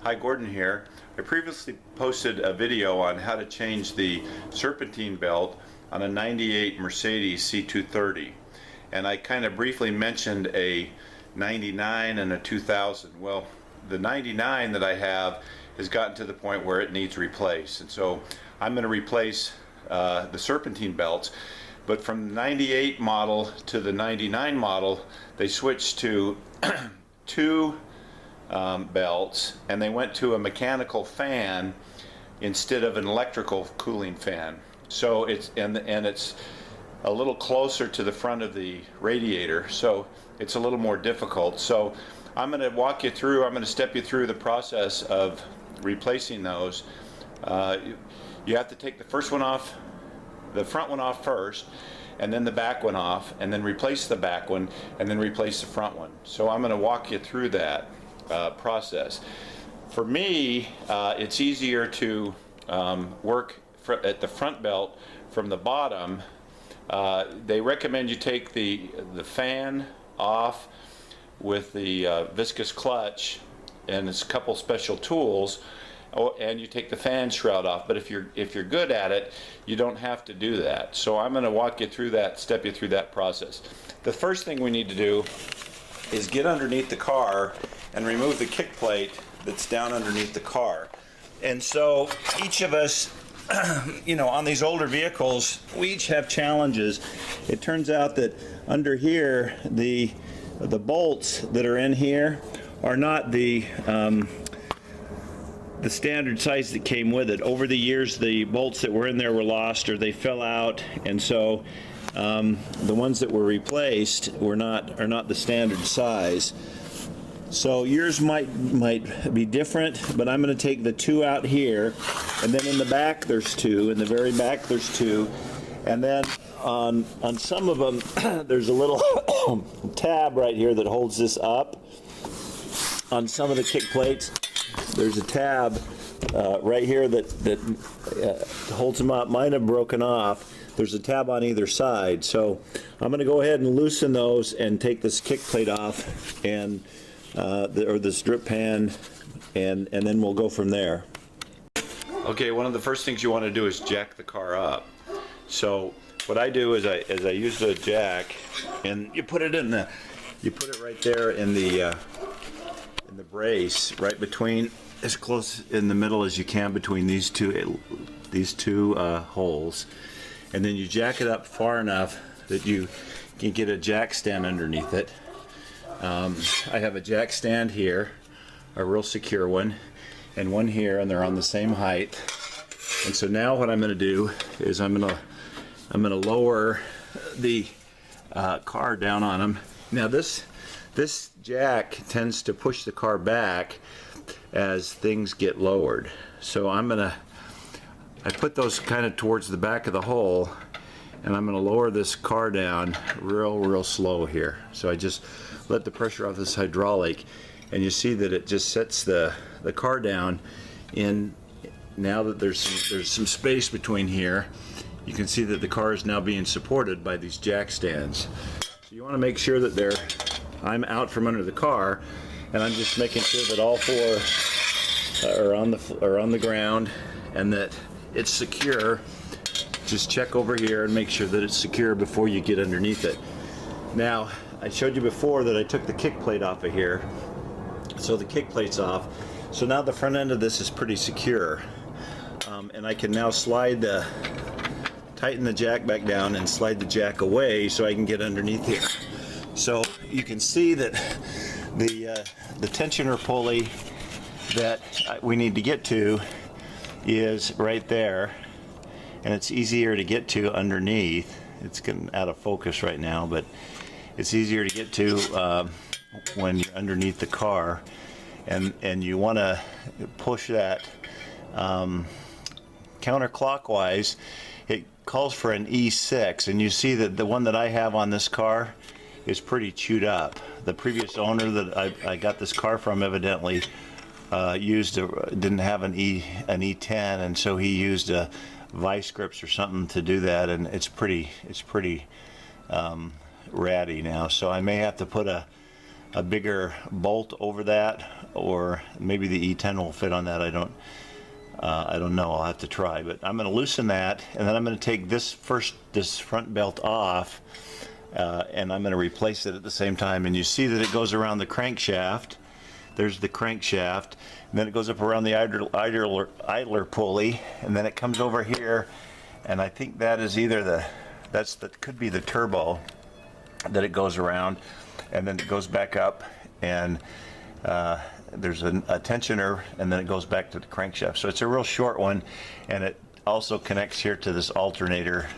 Hi, Gordon here. I previously posted a video on how to change the Serpentine belt on a 98 Mercedes C230, and I kind of briefly mentioned a 99 and a 2000. Well, the 99 that I have has gotten to the point where it needs replaced, and so I'm going to replace the Serpentine belts. But from the 98 model to the 99 model, they switched to two belts, and they went to a mechanical fan instead of an electrical cooling fan. So it's and it's a little closer to the front of the radiator, so it's a little more difficult. So I'm going to walk you through, I'm going to step you through the process of replacing those. You have to take the first one off, the front one off first, and then the back one off, and then replace the back one, and then replace the front one. So I'm going to walk you through that process. For me, it's easier to work at the front belt from the bottom. They recommend you take the fan off with the viscous clutch and a couple special tools, and you take the fan shroud off. But if you're good at it, you don't have to do that. So I'm going to walk you through that, step you through that process. The first thing we need to do is get underneath the car and remove the kick plate that's down underneath the car. And so each of us, on these older vehicles, we each have challenges. It turns out that under here, the bolts that are in here are not the standard size that came with it. Over the years, the bolts that were in there were lost or they fell out, and so the ones that were replaced are not the standard size. So yours might be different, but I'm going to take the two out here, and then in the back there's two, in the very back there's two, and then on some of them there's a little tab right here that holds this up. On some of the kick plates there's a tab right here that holds them up. Mine have broken off. There's a tab on either side, so I'm going to go ahead and loosen those and take this kick plate off and or this drip pan, and then we'll go from there. Okay, one of the first things you want to do is jack the car up. So what I do is I use the jack, and you put it right there in the brace, right between, as close in the middle as you can between these two holes, and then you jack it up far enough that you can get a jack stand underneath it. I have a jack stand here, a real secure one, and one here, and they're on the same height. And so now what I'm going to do is I'm going to lower the car down on them. Now this jack tends to push the car back as things get lowered. So I put those kind of towards the back of the hole, and I'm going to lower this car down real slow here. So I just let the pressure off this hydraulic, and you see that it just sets the car down in. Now that there's some space between here, you can see that the car is now being supported by these jack stands. So you want to make sure that I'm out from under the car, and I'm just making sure that all four are on the ground and that it's secure. Just check over here and make sure that it's secure before you get underneath it. Now, I showed you before that I took the kick plate off of here, so the kick plate's off. So now the front end of this is pretty secure, and I can now tighten the jack back down and slide the jack away so I can get underneath here. So you can see that the tensioner pulley that we need to get to is right there, and it's easier to get to underneath. It's getting out of focus right now, but it's easier to get to when you're underneath the car, and you want to push that counterclockwise. It calls for an E6, and you see that the one that I have on this car is pretty chewed up. The previous owner that I got this car from evidently didn't have an E10, and so he used a vice grips or something to do that, and it's pretty ratty now. So I may have to put a a bigger bolt over that, or maybe the E10 will fit on that. I don't know. I'll have to try, but I'm going to loosen that, and then I'm going to take this front belt off, and I'm going to replace it at the same time. And you see that it goes around the crankshaft. There's the crankshaft, and then it goes up around the idler pulley, and then it comes over here, and I think that is either that could be the turbo that it goes around, and then it goes back up, and there's a tensioner, and then it goes back to the crankshaft. So it's a real short one, and it also connects here to this alternator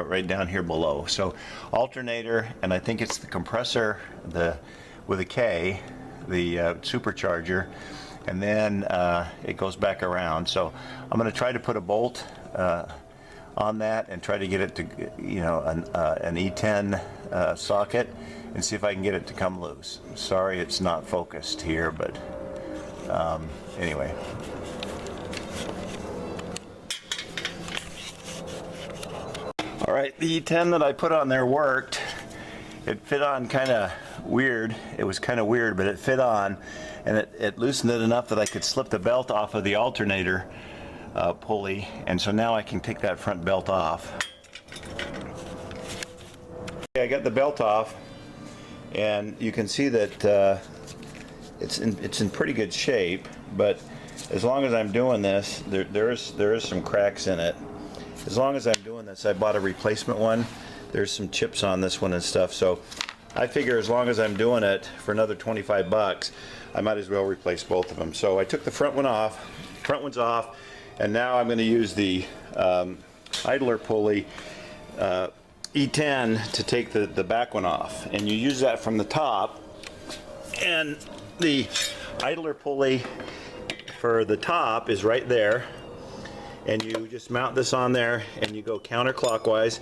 right down here below. So alternator, and I think it's the compressor, with a K, the supercharger, and then it goes back around. So I'm going to try to put a bolt on that and try to get it to, you know, an E10 socket, and see if I can get it to come loose. Sorry it's not focused here, but anyway. All right, the E10 that I put on there worked. It fit on kind of weird. It was kind of weird, but it fit on, and it loosened it enough that I could slip the belt off of the alternator pulley, and so now I can take that front belt off. Okay, I got the belt off, and you can see that it's in pretty good shape, but as long as I'm doing this, there is some cracks in it. As long as I'm doing this, I bought a replacement one. There's some chips on this one and stuff, so I figure as long as I'm doing it for another 25 bucks, I might as well replace both of them. So I took the front one's off, and now I'm going to use the idler pulley E10 to take the back one off, and you use that from the top, and the idler pulley for the top is right there, and you just mount this on there, and you go counterclockwise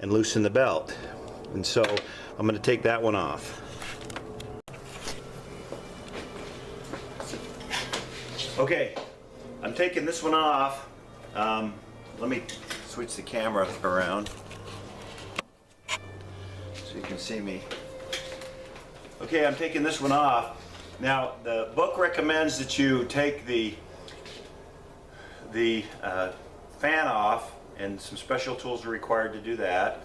and loosen the belt. And so I'm going to take that one off. Okay, I'm taking this one off. Let me switch the camera around so you can see me. Okay, I'm taking this one off. Now, the book recommends that you take the fan off, and some special tools are required to do that,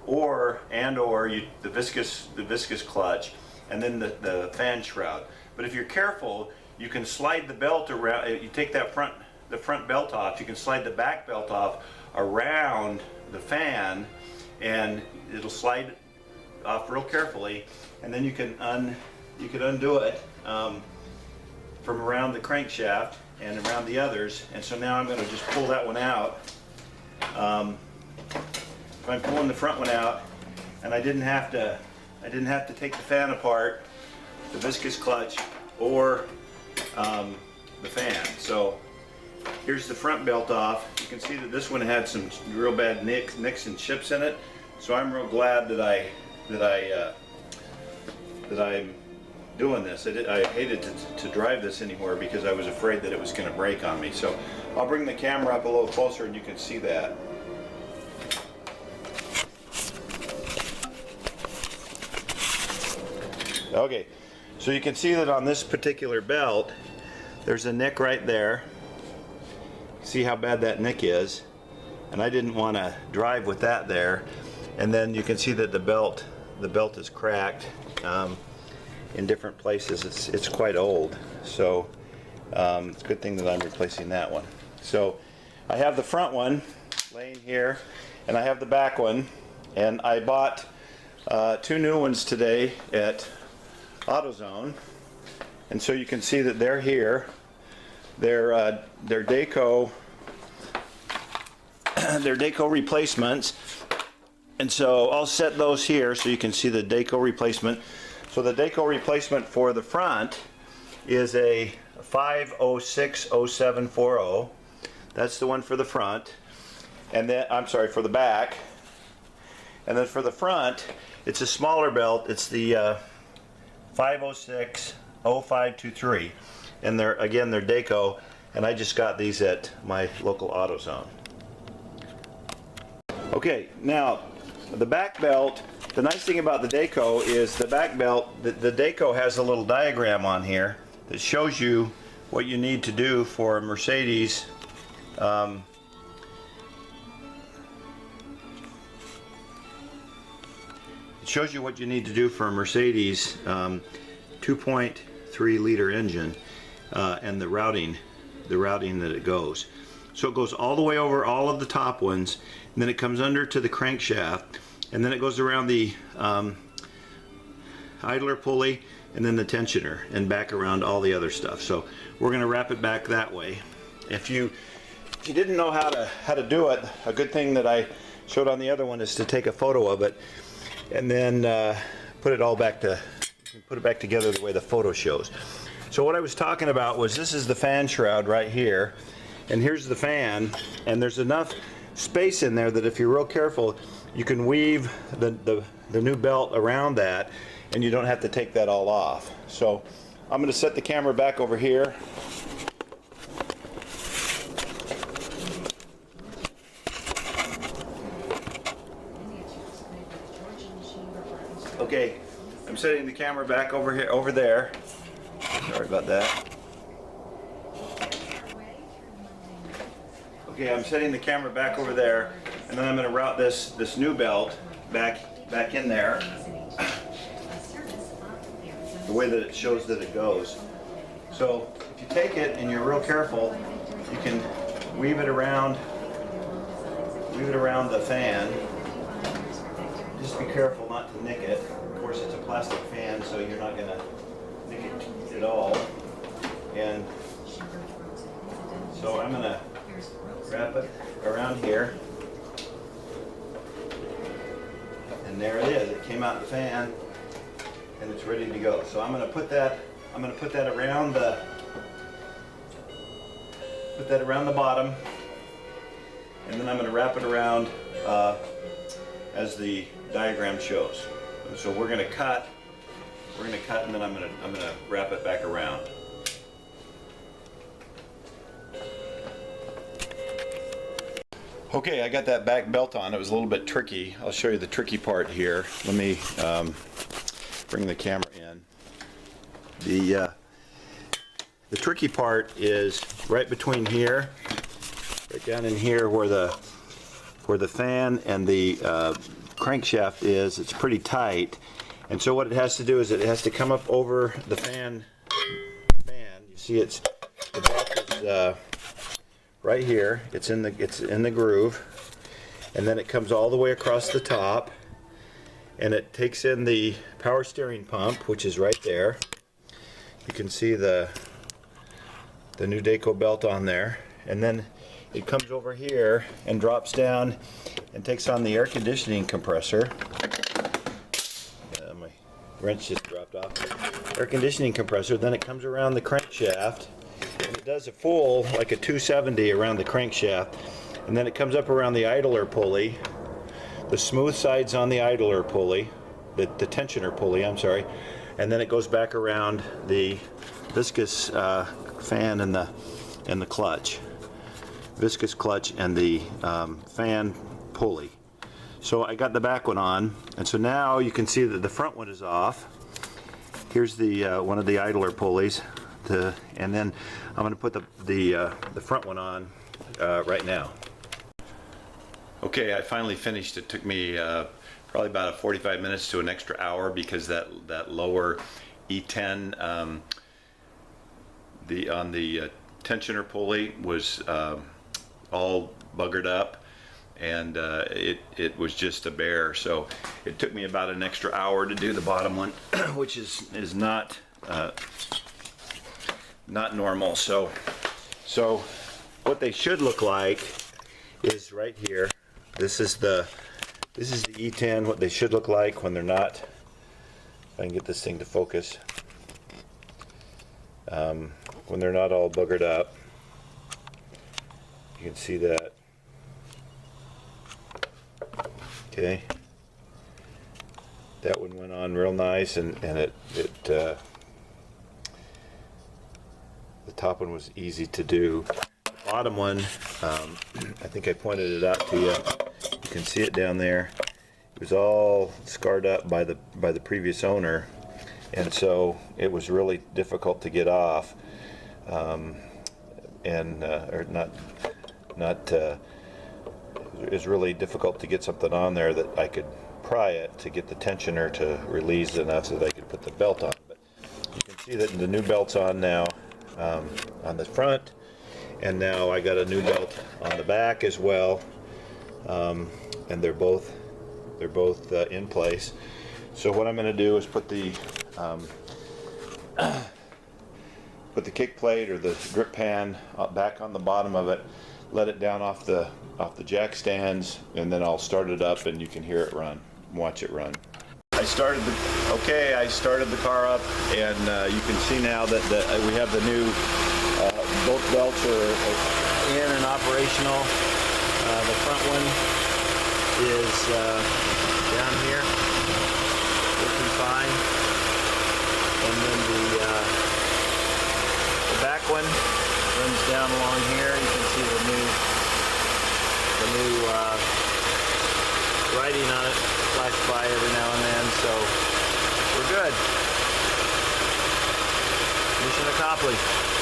or the viscous clutch, and then the fan shroud. But if you're careful, you can slide the belt around. You take the front belt off, you can slide the back belt off around the fan, and it'll slide off real carefully, and then you can undo it from around the crankshaft and around the others. And so now I'm going to just pull that one out. I'm pulling the front one out, and I didn't have to take the fan apart, the viscous clutch, or the fan. So here's the front belt off. You can see that this one had some real bad nicks and chips in it. So I'm real glad that I'm doing this. I hated to drive this anymore because I was afraid that it was going to break on me. So I'll bring the camera up a little closer and you can see that. Okay, so you can see that on this particular belt, there's a nick right there. See how bad that nick is? And I didn't want to drive with that there. And then you can see that the belt is cracked in different places. It's quite old, so it's a good thing that I'm replacing that one. So I have the front one laying here, and I have the back one, and I bought two new ones today at AutoZone, and so you can see that they're here. They're Dayco replacements, and so I'll set those here so you can see the Dayco replacement. So the Dayco replacement for the front is a 5060740. That's the one for the front, and then for the back. And then for the front, it's a smaller belt. It's the 5060523, and they're Dayco, and I just got these at my local AutoZone. Okay, now the back belt, the nice thing about the Dayco is the back belt, the Dayco has a little diagram on here that shows you what you need to do for a Mercedes. It shows you what you need to do for a Mercedes 2.3 liter engine and the routing that it goes. So it goes all the way over all of the top ones, and then it comes under to the crankshaft, and then it goes around the idler pulley, and then the tensioner, and back around all the other stuff. So we're going to wrap it back that way. If you didn't know how to do it, a good thing that I showed on the other one is to take a photo of it, and then put it back together the way the photo shows. So what I was talking about was, this is the fan shroud right here, and here's the fan, and there's enough space in there that if you're real careful, you can weave the new belt around that, and you don't have to take that all off. So I'm going to set the camera back over here. Okay, I'm setting the camera back over there. Sorry about that. Okay, I'm setting the camera back over there, and then I'm going to route this new belt back in there, the way that it shows that it goes. So if you take it and you're real careful, you can weave it around the fan. Just be careful not to nick it. Of course, it's a plastic fan, so you're not going to nick it at all. And so I'm going to wrap it around here, and there it is. It came out the fan, and it's ready to go. So I'm going to put that around the bottom, and then I'm going to wrap it around as the diagram shows. So we're going to cut, and then I'm going to wrap it back around. Okay, I got that back belt on. It was a little bit tricky. I'll show you the tricky part here. Let me bring the camera in. The tricky part is right between here, right down in here where the fan and the crankshaft is. It's pretty tight, and so what it has to do is it has to come up over the fan. You see, the belt is right here. It's in the groove, and then it comes all the way across the top, and it takes in the power steering pump, which is right there. You can see the new Dayco belt on there, and then it comes over here and drops down and takes on the air conditioning compressor. My wrench just dropped off. Air conditioning compressor. Then it comes around the crankshaft, and it does a full, like a 270 around the crankshaft, and then it comes up around the idler pulley, the smooth sides on the idler pulley, the tensioner pulley, I'm sorry, and then it goes back around the viscous fan and the clutch, viscous clutch and the fan pulley. So I got the back one on, and so now you can see that the front one is off. Here's the one of the idler pulleys, and then I'm going to put the front one on right now. Okay, I finally finished. It took me probably about 45 minutes to an extra hour, because that lower E10 on the tensioner pulley was all buggered up, and it was just a bear. So it took me about an extra hour to do the bottom one, which is not normal. So what they should look like is right here. This is the E10, what they should look like when they're not, if I can get this thing to focus, when they're not all buggered up. You can see that. Okay, that one went on real nice, and the top one was easy to do. The bottom one, I think I pointed it out to you. You can see it down there. It was all scarred up by the previous owner, and so it was really difficult to get off, or not. It was really difficult to get something on there that I could pry it to get the tensioner to release enough so that I could put the belt on. But you can see that the new belt's on now, on the front, and now I got a new belt on the back as well, and they're both in place. So what I'm going to do is put the kick plate or the grip pan back on the bottom of it, let it down off the jack stands, and then I'll start it up and you can hear it run. Watch it run. I started the car up, and you can see now that we have the new both belts are in and operational. The front one is down here, working fine, and then the back one runs down along here. You can see the new writing on it flash by every now and then, so we're good. Mission accomplished.